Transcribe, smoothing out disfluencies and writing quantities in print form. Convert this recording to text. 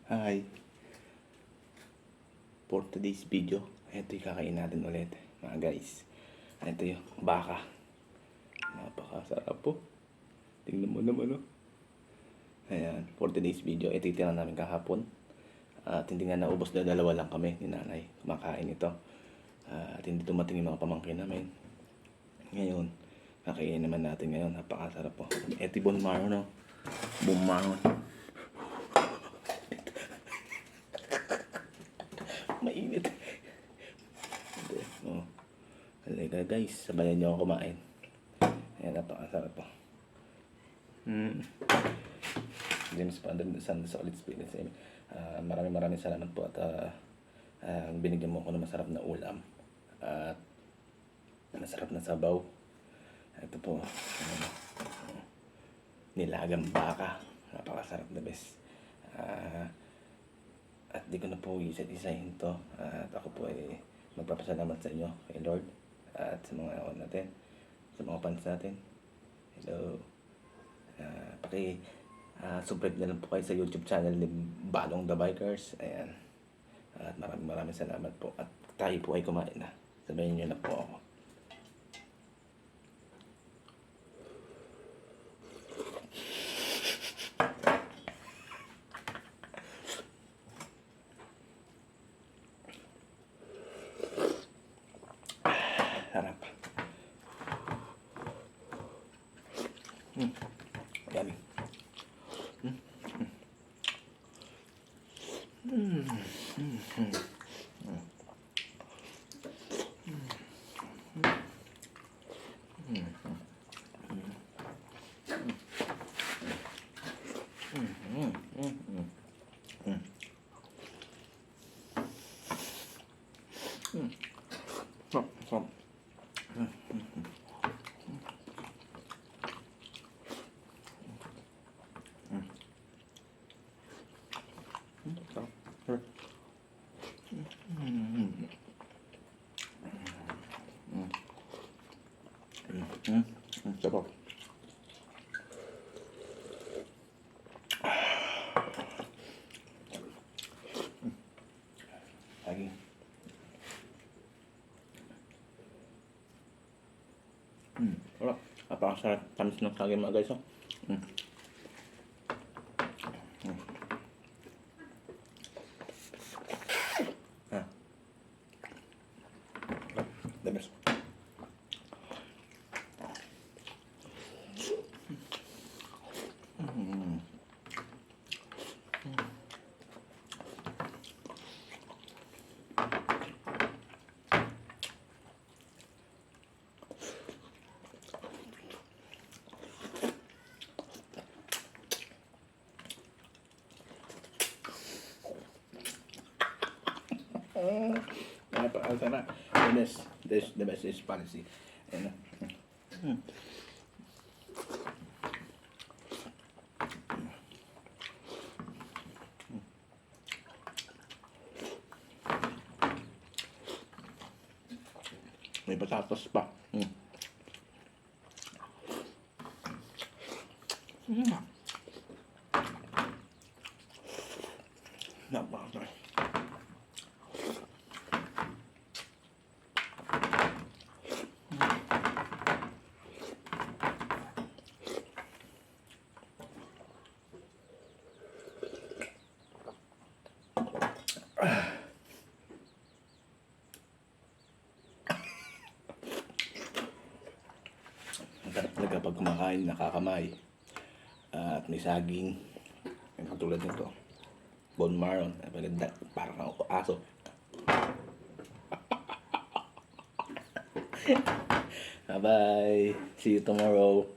Hi! For today's video, ito yung kakain natin ulit, mga guys. Ito yung baka. Napakasarap po. Tingnan mo naman, oh. Ayan, for today's video, ito yung tinang namin kahapon. At hindi nga naubos na, dalawa lang kami ni nanay kumakain ito. At hindi dumating yung mga pamangkin namin. Ngayon, kakainin naman natin ngayon. Napakasarap po. Ito yung bone marrow, no? Bone marrow. Mainit. Oh. Halika guys, sabayan niyo ako kumain. Ayan, napakasarap po. James Father sa ulit spirit. Maraming salamat po at binigyan mo ako ng masarap na ulam at masarap na sabaw. Ito po, nilagang baka. Napakasarap na best. At di ko na po isahin to. At ako po ay magpapasalamat sa inyo, kay Lord, at sa mga natin, sa mga fans natin. Hello. Subscribe na lang po kayo sa YouTube channel ni Balong the Bikers. Ayan. At maraming salamat po. At tayo po ay kumain na. Sabayin niyo na po ako. Sarap. Yummy. Stop. Stop. Lagi. Wala. Napakasarap. Tamis ng saging mga guys. The best. Napakasarap. The best is spicy. Ayan. May patatas pa. Napakasarap. Ang sarap talaga pag kumakain, nakakamay. At may saging. Yung katulad nito. Bone marrow. Parang ako aso. Bye-bye. See you tomorrow.